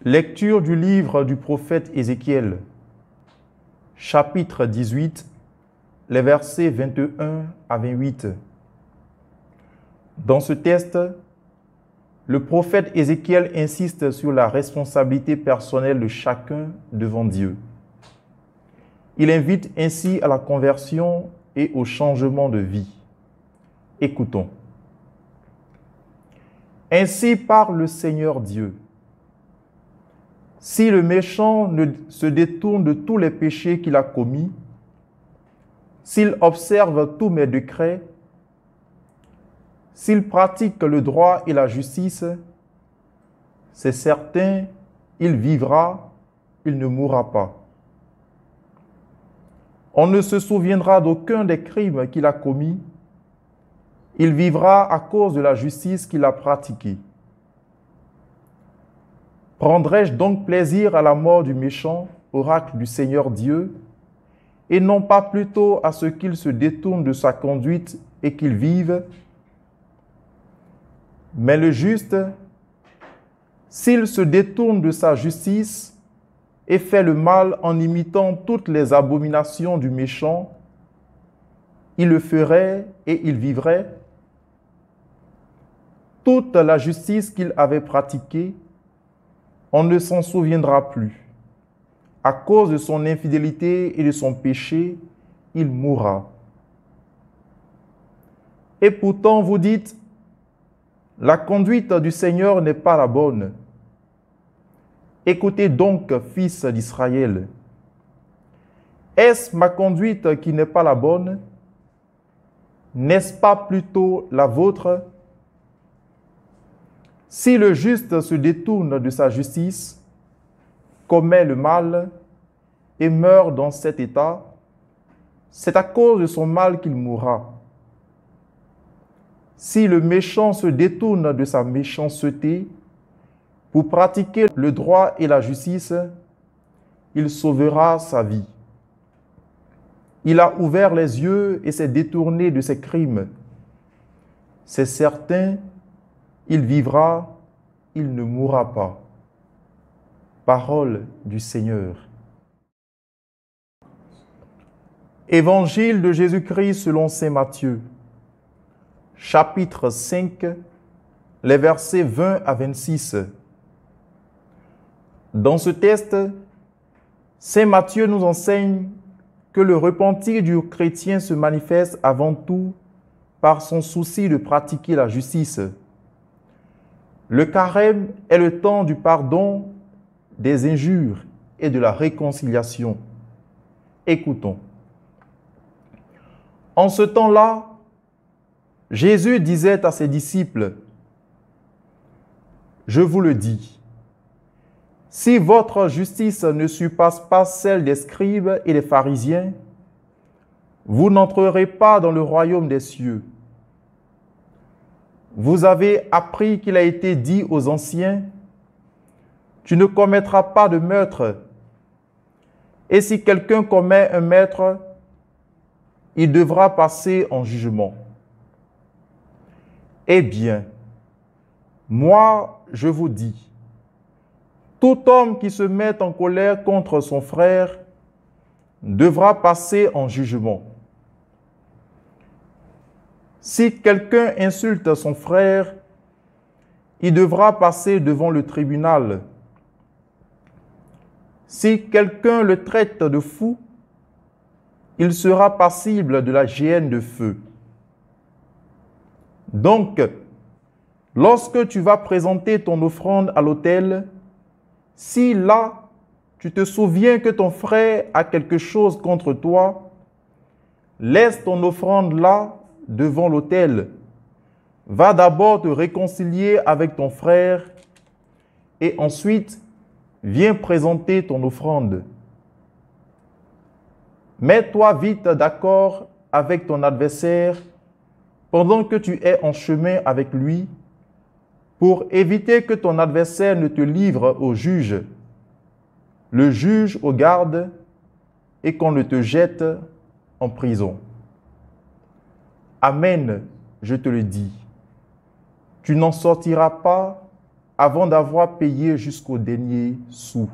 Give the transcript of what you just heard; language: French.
Lecture du livre du prophète Ézéchiel, chapitre 18, les versets 21 à 28. Dans ce texte, le prophète Ézéchiel insiste sur la responsabilité personnelle de chacun devant Dieu. Il invite ainsi à la conversion et au changement de vie. Écoutons. Ainsi parle le Seigneur Dieu. Si le méchant se détourne de tous les péchés qu'il a commis, s'il observe tous mes décrets, s'il pratique le droit et la justice, c'est certain, il vivra, il ne mourra pas. On ne se souviendra d'aucun des crimes qu'il a commis, il vivra à cause de la justice qu'il a pratiquée. Prendrai-je donc plaisir à la mort du méchant, oracle du Seigneur Dieu, et non pas plutôt à ce qu'il se détourne de sa conduite et qu'il vive? Mais le juste, s'il se détourne de sa justice et fait le mal en imitant toutes les abominations du méchant, il le ferait et il vivrait. Toute la justice qu'il avait pratiquée, on ne s'en souviendra plus. À cause de son infidélité et de son péché, il mourra. Et pourtant, vous dites, la conduite du Seigneur n'est pas la bonne. Écoutez donc, fils d'Israël. Est-ce ma conduite qui n'est pas la bonne? N'est-ce pas plutôt la vôtre? Si le juste se détourne de sa justice, commet le mal et meurt dans cet état, c'est à cause de son mal qu'il mourra. Si le méchant se détourne de sa méchanceté pour pratiquer le droit et la justice, il sauvera sa vie. Il a ouvert les yeux et s'est détourné de ses crimes. C'est certain, il vivra, il ne mourra pas. Parole du Seigneur. Évangile de Jésus-Christ selon saint Matthieu, chapitre 5, les versets 20 à 26. Dans ce texte, saint Matthieu nous enseigne que le repentir du chrétien se manifeste avant tout par son souci de pratiquer la justice. Le carême est le temps du pardon, des injures et de la réconciliation. Écoutons. En ce temps-là, Jésus disait à ses disciples, « Je vous le dis, si votre justice ne surpasse pas celle des scribes et des pharisiens, vous n'entrerez pas dans le royaume des cieux. Vous avez appris qu'il a été dit aux anciens, « Tu ne commettras pas de meurtre. » Et si quelqu'un commet un meurtre, il devra passer en jugement. Eh bien, moi, je vous dis, tout homme qui se met en colère contre son frère devra passer en jugement. Si quelqu'un insulte son frère, il devra passer devant le tribunal. Si quelqu'un le traite de fou, il sera passible de la géhenne de feu. Donc, lorsque tu vas présenter ton offrande à l'autel, si là, tu te souviens que ton frère a quelque chose contre toi, laisse ton offrande là, devant l'autel. Va d'abord te réconcilier avec ton frère et ensuite, viens présenter ton offrande. Mets-toi vite d'accord avec ton adversaire pendant que tu es en chemin avec lui pour éviter que ton adversaire ne te livre au juge, le juge aux gardes et qu'on ne te jette en prison. Amen, je te le dis. Tu n'en sortiras pas avant d'avoir payé jusqu'au dernier sou.